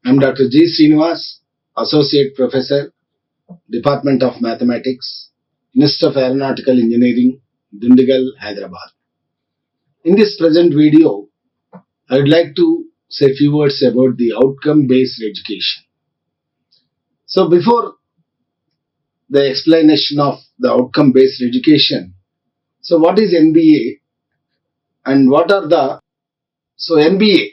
I'm Dr. G. Srinivasu, Associate Professor, Department of Mathematics, Minister of Aeronautical Engineering, Dundigal, Hyderabad. In this present video, I would like to say a few words about the outcome-based education. So before the explanation of the outcome-based education, so what is NBA and what are the... So NBA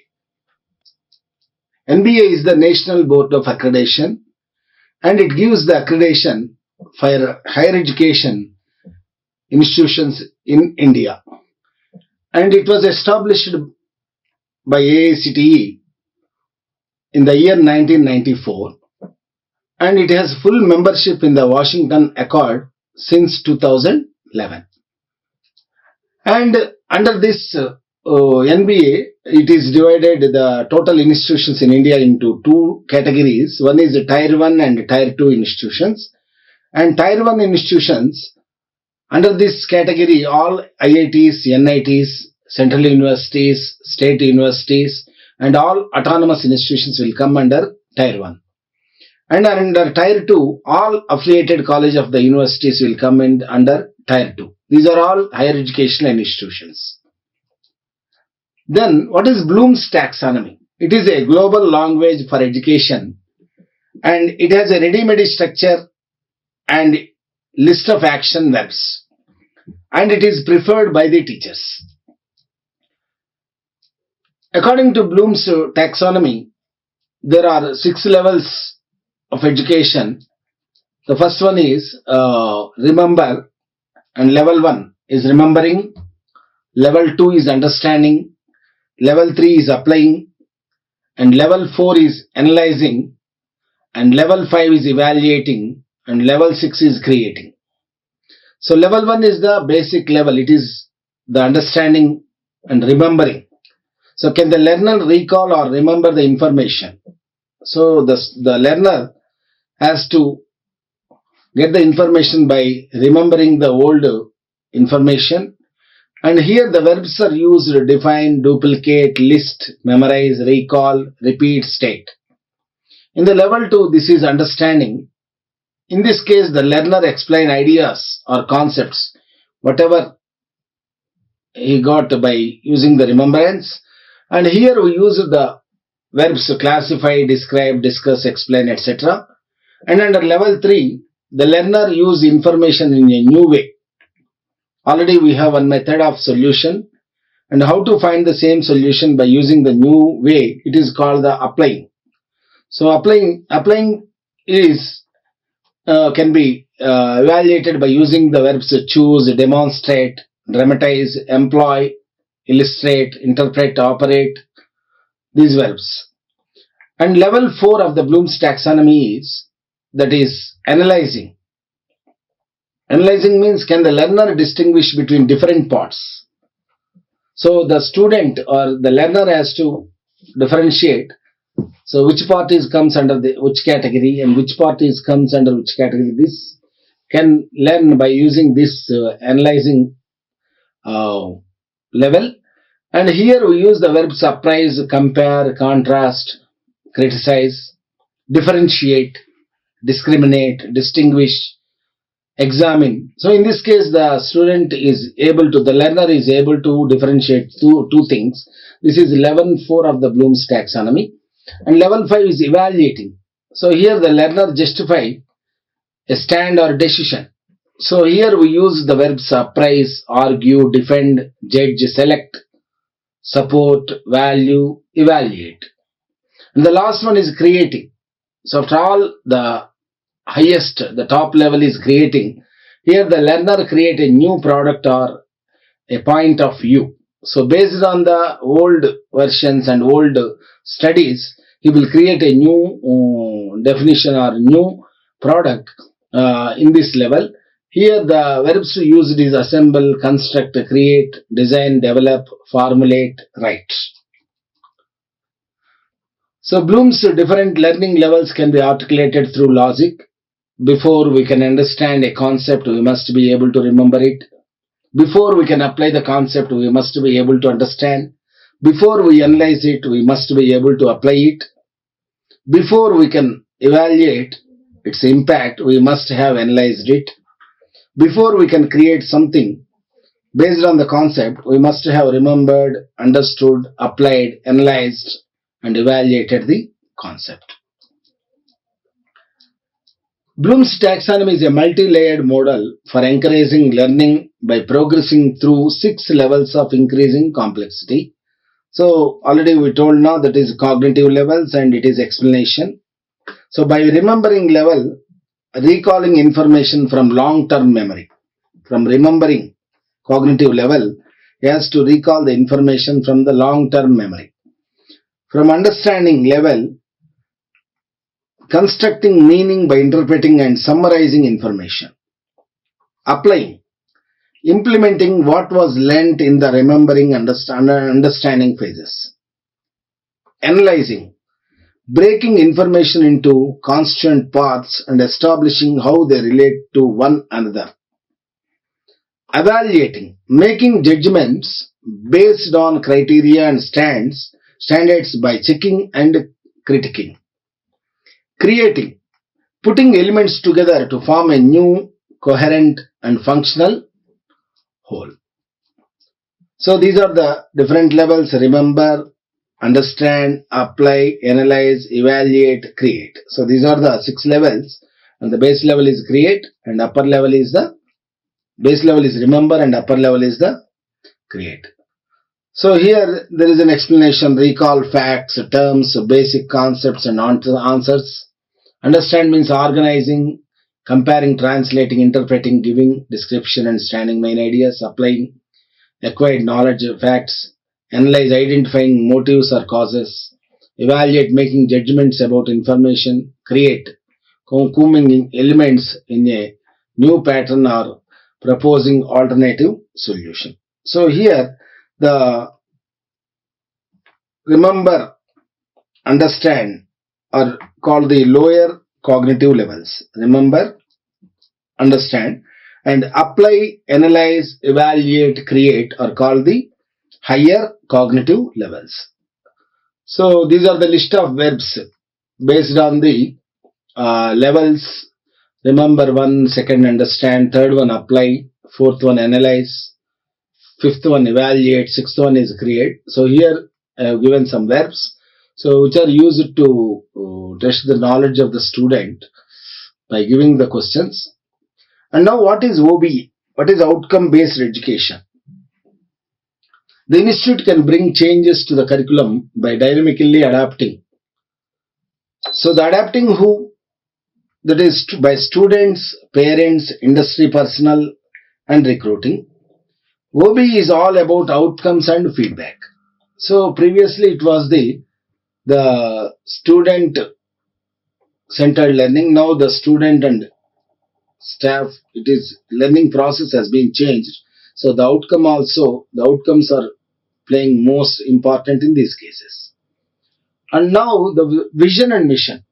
is the National Board of Accreditation, and it gives the accreditation for higher education institutions in India. And it was established by AICTE in the year 1994, and it has full membership in the Washington Accord since 2011. And under this NBA, it is divided the total institutions in India into two categories. One is Tier 1 and Tier 2 institutions. And Tier 1 institutions, under this category, all IITs, NITs, central universities, state universities, and all autonomous institutions will come under Tier 1. And under Tier 2, all affiliated college of the universities will come in under Tier 2. These are all higher educational institutions. Then, what is Bloom's taxonomy? It is a global language for education, and it has a ready-made structure and list of action verbs, and it is preferred by the teachers. According to Bloom's taxonomy, there are 6 levels of education. The first one is remember, and level 1 is remembering, level 2 is understanding, level 3 is applying, and level 4 is analyzing, and level 5 is evaluating, and level 6 is creating. So level 1 is the basic level. It is the understanding and remembering. So can the learner recall or remember the information? So the learner has to get the information by remembering the old information. And here the verbs are used: define, duplicate, list, memorize, recall, repeat, state. In the level 2, this is understanding. In this case, the learner explain ideas or concepts, whatever he got by using the remembrance. And here we use the verbs to classify, describe, discuss, explain, etc. And under level 3, the learner use information in a new way. Already we have one method of solution, and how to find the same solution by using the new way, it is called the applying. So applying is can be evaluated by using the verbs choose, demonstrate, dramatize, employ, illustrate, interpret, operate, these verbs. And level 4 of the Bloom's taxonomy is, that is, analyzing. Analyzing means, can the learner distinguish between different parts? So the student or the learner has to differentiate. So which part comes under which category, and which part comes under which category. This can learn by using this analyzing level. And here we use the verbs surprise, compare, contrast, criticize, differentiate, discriminate, distinguish, examine. So in this case, the learner is able to differentiate two things. This is level 4 of the Bloom's taxonomy. And level 5 is evaluating. So here the learner justify a stand or decision. So here we use the verbs surprise, argue, defend, judge, select, support, value, evaluate. And the last one is creating. So after all, the highest, the top level is creating. Here the learner create a new product or a point of view. So based on the old versions and old studies, he will create a new definition or new product in this level. Here the verbs used is assemble, construct, create, design, develop, formulate, write. So Bloom's different learning levels can be articulated through logic. Before we can understand a concept, we must be able to remember it. Before we can apply the concept, we must be able to understand. Before we analyze it, we must be able to apply it. Before we can evaluate its impact, we must have analyzed it. Before we can create something based on the concept, we must have remembered, understood, applied, analyzed, and evaluated the concept. Bloom's taxonomy is a multi-layered model for encouraging learning by progressing through 6 levels of increasing complexity. So already we told now that is cognitive levels and it is explanation. So by remembering level, recalling information from long-term memory. From remembering cognitive level, he has to recall the information from the long-term memory. From understanding level, constructing meaning by interpreting and summarizing information. Applying, implementing what was learnt in the remembering understanding phases. Analyzing, breaking information into constituent parts and establishing how they relate to one another. Evaluating, making judgments based on criteria and standards by checking and critiquing. Creating, putting elements together to form a new, coherent and functional whole. So these are the different levels: remember, understand, apply, analyze, evaluate, create. So these are the 6 levels, and the base level is create, and upper level is the base level is remember, and upper level is the create. So here there is an explanation: recall facts, terms, basic concepts and answers. Understand means organizing, comparing, translating, interpreting, giving description and standing main ideas. Applying, acquired knowledge, facts. Analyze, identifying motives or causes. Evaluate, making judgments about information. Create, combing elements in a new pattern or proposing alternative solution. So here the remember, understand are called the lower cognitive levels. Remember, understand, and apply, analyze, evaluate, create are called the higher cognitive levels. So these are the list of verbs based on the levels. Remember one, second understand, third one apply, fourth one analyze, fifth one evaluate, sixth one is create. So here I have given some verbs, so which are used to test the knowledge of the student by giving the questions. And now what is OBE? What is outcome based education? The institute can bring changes to the curriculum by dynamically adapting. So the adapting who? That is by students, parents, industry personnel and recruiting. OBE is all about outcomes and feedback. So previously it was the student centered learning. Now the student and staff, it is learning process has been changed. So the outcomes are playing most important in these cases. And now the vision and mission.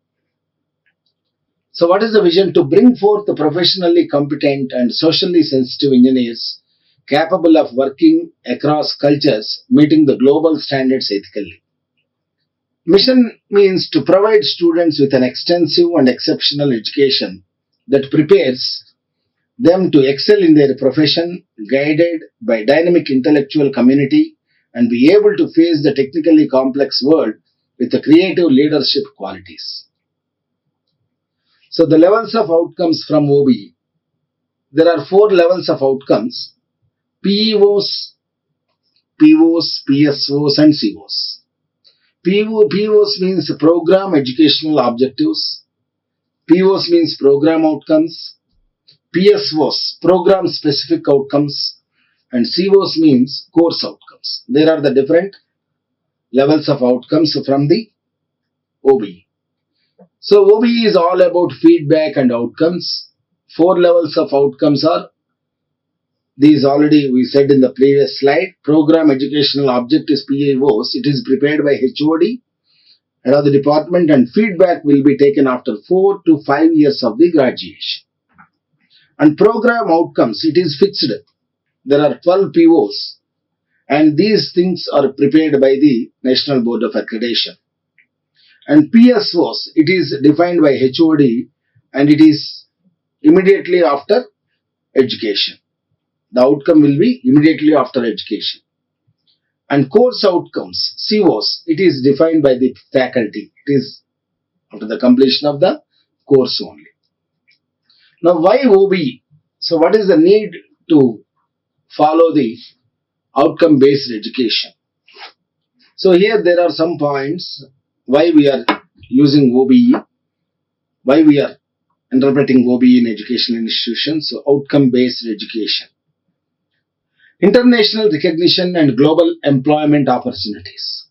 So what is the vision? To bring forth the professionally competent and socially sensitive engineers capable of working across cultures, meeting the global standards ethically. Mission means to provide students with an extensive and exceptional education that prepares them to excel in their profession, guided by dynamic intellectual community and be able to face the technically complex world with the creative leadership qualities. So the levels of outcomes from OBE. There are 4 levels of outcomes: PEOs, POs, PSOs and COs. POs means program educational objectives. POs means program outcomes. PSOs, program specific outcomes. And COs means course outcomes. There are the different levels of outcomes from the OBE. So OBE is all about feedback and outcomes. 4 levels of outcomes are these, already we said in the previous slide. Program educational objectives, PAOs, it is prepared by HOD head of the department, and feedback will be taken after 4 to 5 years of the graduation. And program outcomes, it is fixed. There are 12 POs and these things are prepared by the National Board of Accreditation. And PSOs, it is defined by HOD and it is immediately after education. The outcome will be immediately after education. And course outcomes, COs, it is defined by the faculty. It is after the completion of the course only. Now, why OBE? So, what is the need to follow the outcome based education? So, here there are some points why we are using OBE, why we are interpreting OBE in educational institutions. So, outcome based education. International recognition and global employment opportunities.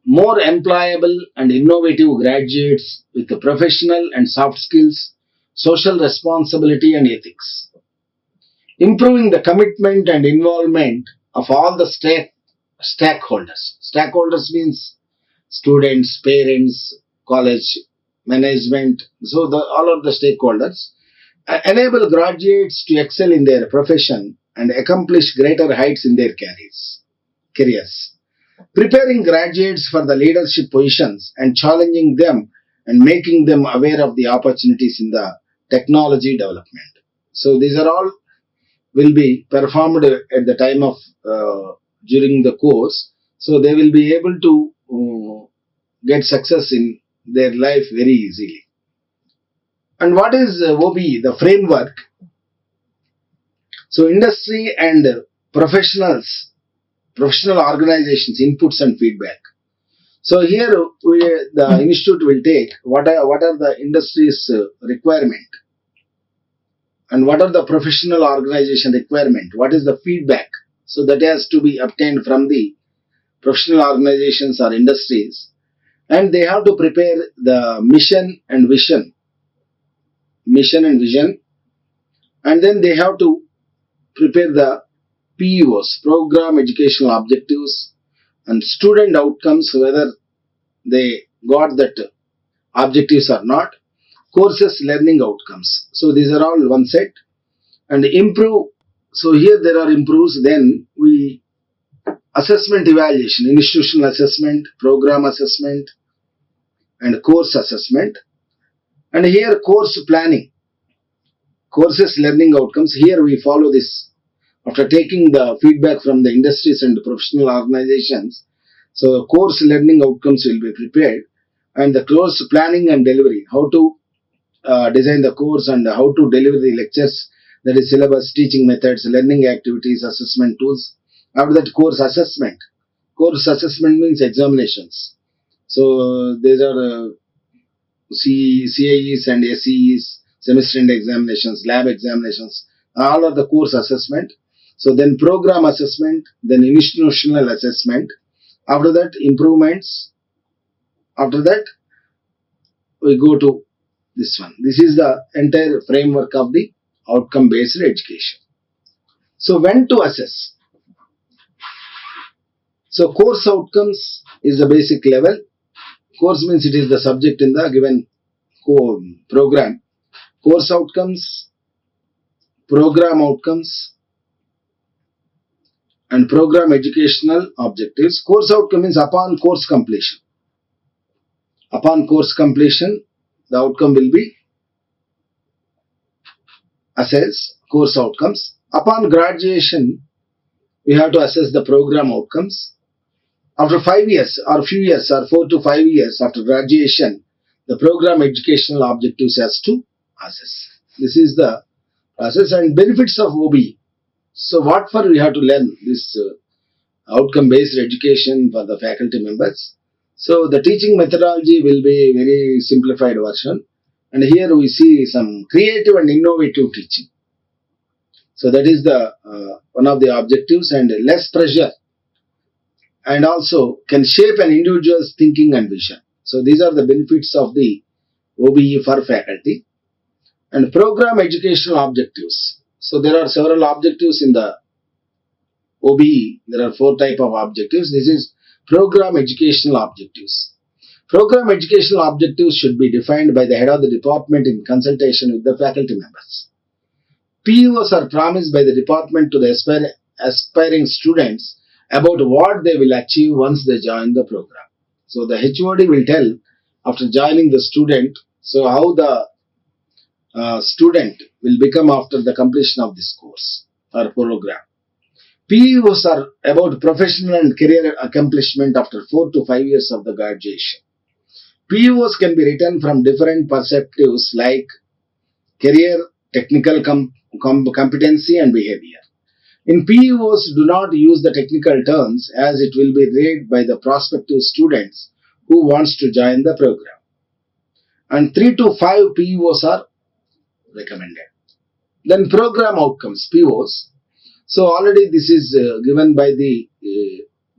More employable and innovative graduates with the professional and soft skills, social responsibility and ethics. Improving the commitment and involvement of all the stakeholders. Stakeholders means students, parents, college management. So all of the stakeholders enable graduates to excel in their profession and accomplish greater heights in their careers. Preparing graduates for the leadership positions and challenging them and making them aware of the opportunities in the technology development. So these are all will be performed at the time of during the course. So they will be able to get success in their life very easily. And what is OBE? The framework. So industry and professional organizations inputs and feedback. So here the institute will take what are the industry's requirement and what are the professional organization requirement, what is the feedback. So that has to be obtained from the professional organizations or industries, and they have to prepare the mission and vision, and then they have to prepare the PEOs, program educational objectives, and student outcomes, whether they got that objectives or not, courses learning outcomes. So these are all one set. And improve. So here there are improves. Then we assessment evaluation, institutional assessment, program assessment, and course assessment. And here course planning, courses learning outcomes. Here we follow this after taking the feedback from the industries and the professional organizations. So course learning outcomes will be prepared, and the course planning and delivery, how to design the course and how to deliver the lectures, that is syllabus, teaching methods, learning activities, assessment tools. After that, course assessment. Course assessment means examinations. So these are CIEs and SEEs, semester end examinations, lab examinations, all are the course assessment. So then program assessment, then institutional assessment. After that, improvements. After that, we go to this one. This is the entire framework of the outcome-based education. So when to assess? So course outcomes is the basic level. Course means it is the subject in the given program. Course outcomes, program outcomes, and program educational objectives. Course outcome means upon course completion. Upon course completion, the outcome will be assess course outcomes. Upon graduation, we have to assess the program outcomes. After 5 years or few years or 4 to 5 years after graduation, the program educational objectives has to assess. This is the process and benefits of OBE. So what for we have to learn this outcome based education for the faculty members. So the teaching methodology will be very simplified version, and here we see some creative and innovative teaching. So that is the one of the objectives, and less pressure, and also can shape an individual's thinking and vision. So these are the benefits of the OBE for faculty. And program educational objectives. So there are several objectives in the OBE. There are 4 types of objectives. This is program educational objectives. Program educational objectives should be defined by the head of the department in consultation with the faculty members. PEOs are promised by the department to the aspiring students about what they will achieve once they join the program. So the HOD will tell after joining the student. So how the student will become after the completion of this course or program. PEOs are about professional and career accomplishment after 4 to 5 years of the graduation. PEOs can be written from different perspectives like career, technical competency and behavior. In PEOs, do not use the technical terms as it will be read by the prospective students who wants to join the program. And 3 to 5 PEOs are recommended. Then program outcomes, POs. So already this is given by the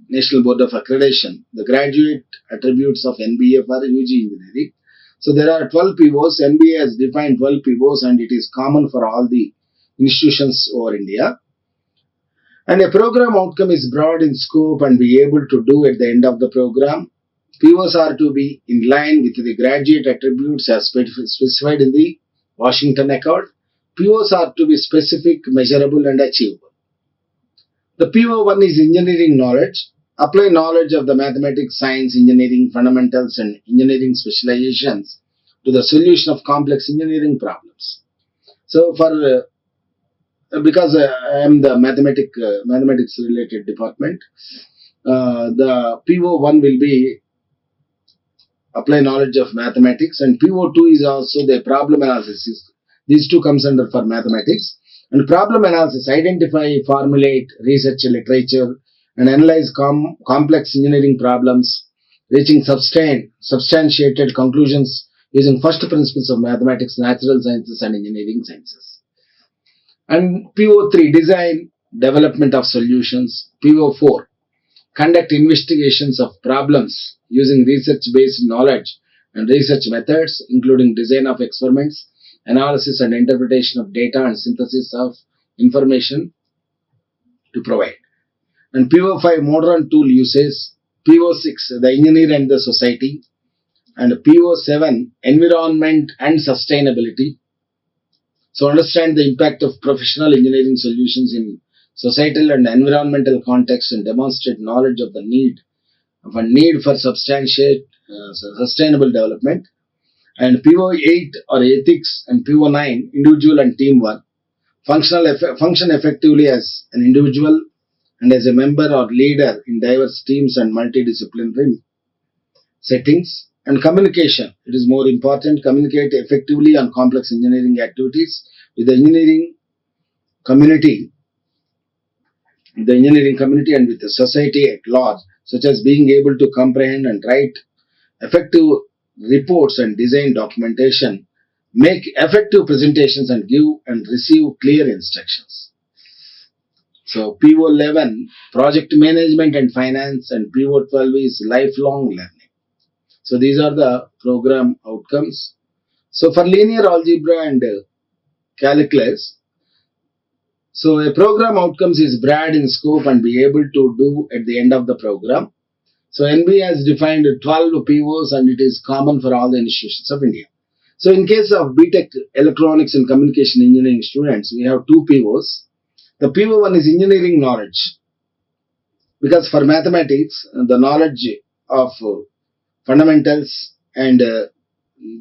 National Board of Accreditation, the graduate attributes of NBA for UG engineering. So there are 12 POs. NBA has defined 12 POs and it is common for all the institutions over India. And a program outcome is broad in scope and be able to do at the end of the program. POs are to be in line with the graduate attributes as specified in the Washington Accord. POs are to be specific, measurable and achievable. The PO1 is engineering knowledge. Apply knowledge of the mathematics, science, engineering fundamentals and engineering specializations to the solution of complex engineering problems. So for because I am the mathematics related department, the PO1 will be apply knowledge of mathematics, and PO2 is also the problem analysis. These two comes under for mathematics. And problem analysis, identify, formulate, research literature, and analyze complex engineering problems, reaching substantiated conclusions using first principles of mathematics, natural sciences, and engineering sciences. And PO3, design, development of solutions. PO4, conduct investigations of problems using research-based knowledge and research methods, including design of experiments, analysis and interpretation of data and synthesis of information to provide. And PO5, modern tool uses. PO6, the engineer and the society. And PO7, environment and sustainability. So understand the impact of professional engineering solutions in societal and environmental context and demonstrate knowledge of the need for sustainable development. And PO8 or ethics, and PO9 individual and teamwork. Function effectively as an individual and as a member or leader in diverse teams and multidisciplinary settings. And communication, it is more important. Communicate effectively on complex engineering activities with the engineering community and with the society at large, such as being able to comprehend and write effective reports and design documentation, make effective presentations and give and receive clear instructions. So PO11, project management and finance, and PO12 is lifelong learning. So these are the program outcomes. So for linear algebra and calculus, so a program outcomes is broad in scope and be able to do at the end of the program. So NBA has defined 12 POs and it is common for all the institutions of India. So in case of BTech Electronics and Communication Engineering students, we have 2 POs. The PO1 is engineering knowledge, because for mathematics, the knowledge of fundamentals and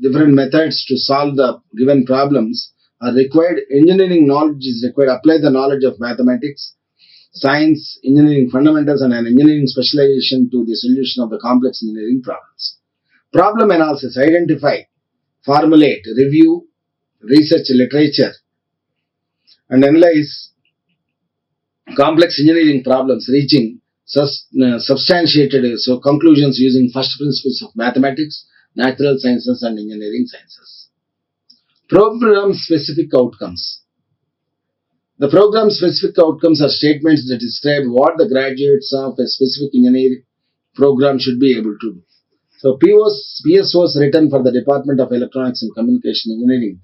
different methods to solve the given problems are required. Engineering knowledge is required. Apply the knowledge of mathematics, science, engineering fundamentals and an engineering specialization to the solution of the complex engineering problems. Problem analysis, identify, formulate, review, research literature and analyze complex engineering problems, reaching substantiated conclusions using first principles of mathematics, natural sciences and engineering sciences. Program specific outcomes. The program specific outcomes are statements that describe what the graduates of a specific engineering program should be able to do. So PSOs written for the Department of Electronics and Communication Engineering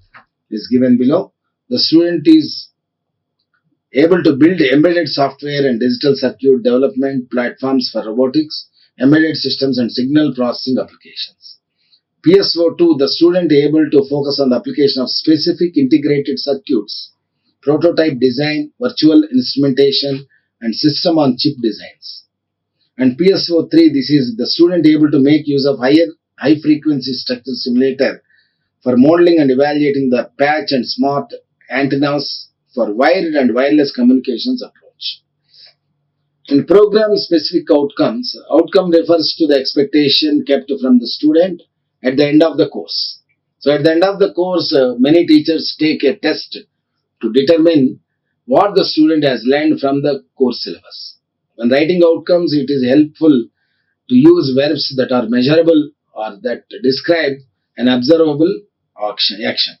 is given below. The student is able to build embedded software and digital circuit development platforms for robotics, embedded systems and signal processing applications. PSO2, the student able to focus on the application of specific integrated circuits, prototype design, virtual instrumentation and system on chip designs. And PSO3, this is the student able to make use of higher high frequency structure simulator for modeling and evaluating the patch and smart antennas for wired and wireless communications approach. In program specific outcomes, outcome refers to the expectation kept from the student at the end of the course. So at the end of the course, many teachers take a test to determine what the student has learned from the course syllabus. When writing outcomes, it is helpful to use verbs that are measurable or that describe an observable action.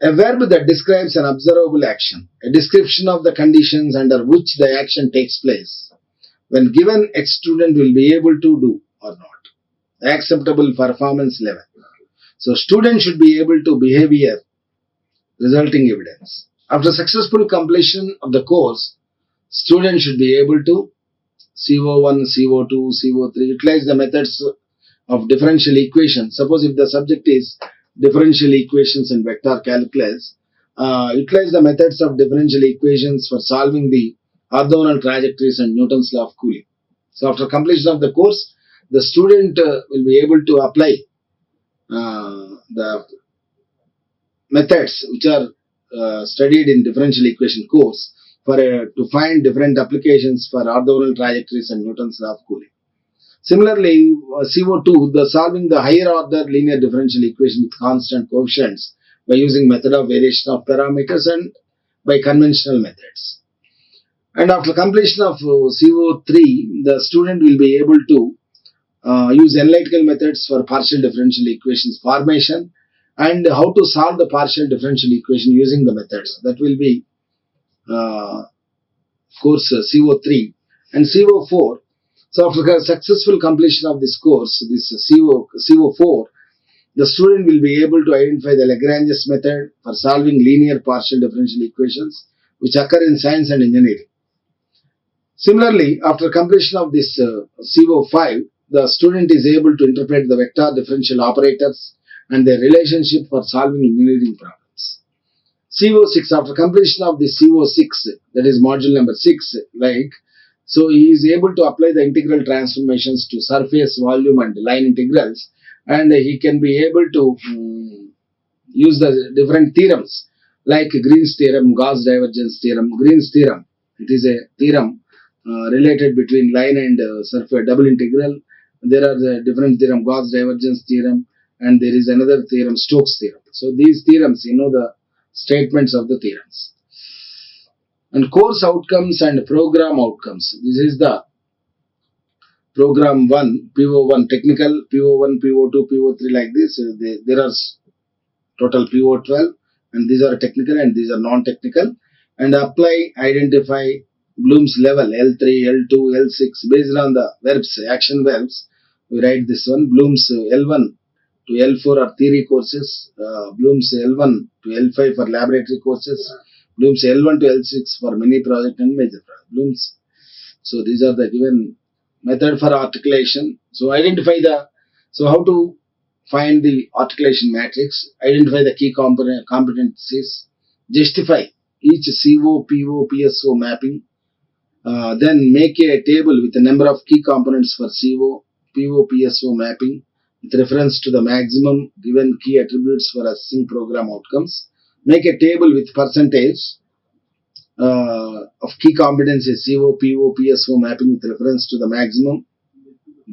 A verb that describes an observable action, a description of the conditions under which the action takes place. When given, a student will be able to do or not. Acceptable performance level. So students should be able to behavior resulting evidence. After successful completion of the course, students should be able to CO1, CO2, CO3 utilize the methods of differential equations. Suppose if the subject is differential equations and vector calculus, utilize the methods of differential equations for solving the orthogonal trajectories and Newton's law of cooling. So after completion of the course, the student will be able to apply the methods which are studied in differential equation course for to find different applications for orthogonal trajectories and Newton's law of cooling. Similarly, CO2, the solving the higher order linear differential equation with constant coefficients by using method of variation of parameters and by conventional methods. And after completion of CO3, the student will be able to use analytical methods for partial differential equations formation and how to solve the partial differential equation using the methods. That will be course CO3 and CO4. So after successful completion of this course, this CO4, the student will be able to identify the Lagrange's method for solving linear partial differential equations which occur in science and engineering. Similarly, after completion of this CO5, the student is able to interpret the vector differential operators and their relationship for solving engineering problems. CO6, after completion of the CO6, that is module number 6, so he is able to apply the integral transformations to surface, volume and line integrals, and he can be able to use the different theorems like Green's theorem, Gauss divergence theorem. Green's theorem, it is a theorem related between line and surface double integral. There are the different theorem, Gauss divergence theorem, and there is another theorem, Stokes theorem. So these theorems, the statements of the theorems. And course outcomes and program outcomes. This is the program 1, PO1 technical, PO1, PO2, PO3 like this. There are total PO12 and these are technical and these are non-technical. And apply, identify Bloom's level L3, L2, L6 based on the verbs, action verbs. We write this one. Bloom's L1 to L4 are theory courses. Bloom's L1 to L5 for laboratory courses. Bloom's L1 to L6 for mini project and major project. Bloom's. So these are the given method for articulation. So identify how to find the articulation matrix, identify the key competencies, justify each CO, PO, PSO mapping, then make a table with the number of key components for CO, PO, PSO mapping with reference to the maximum given key attributes for assessing program outcomes. Make a table with percentage of key competencies CO, PO, PSO mapping with reference to the maximum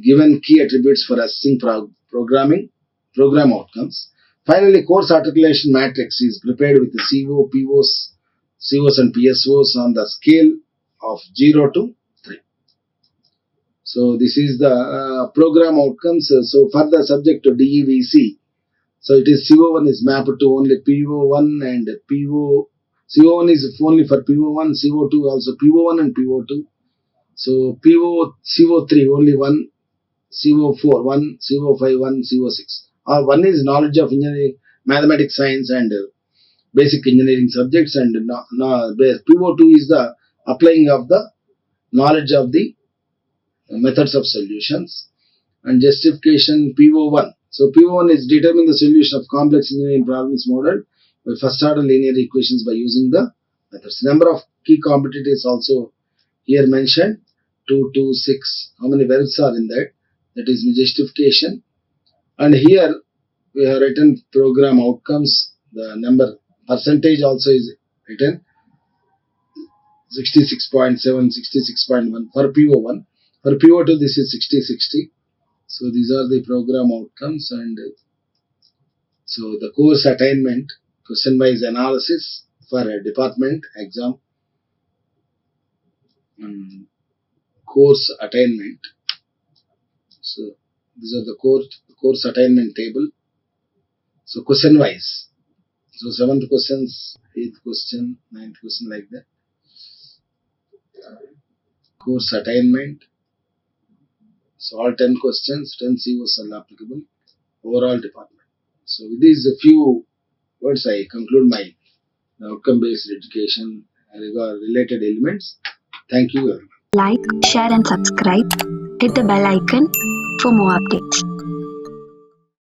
given key attributes for assessing program outcomes. Finally, course articulation matrix is prepared with the CO, POs, COs and PSOs on the scale of 0 to 3. So this is the program outcomes. So for the subject to DEVC, so it is CO1 is mapped to only PO1 and CO1 is only for PO1, CO2 also PO1 and PO2. So CO3 only 1, CO4 1, CO5 1, CO6. One is knowledge of engineering, mathematics, science and basic engineering subjects, and PO2 is the applying of the knowledge of the methods of solutions. And justification PO1. So PO1 is determine the solution of complex engineering problems modeled by first order linear equations by using the methods. Number of key competencies also here mentioned 2, 2, 6. How many verbs are in that? That is justification. And here we have written program outcomes. The number percentage also is written 66.7, 66.1 for PO1. For PO2 this is 60-60. So these are the program outcomes. And so the course attainment, question wise analysis for a department exam, and course attainment. So these are the course attainment table. So question wise. So 7th questions, 8th question, 9th question, like that. Course attainment. So all 10 questions, 10 COs are applicable. Overall department. So with these a few words I conclude my outcome based education related elements. Thank you everyone. Like, share and subscribe. Hit the bell icon for more updates.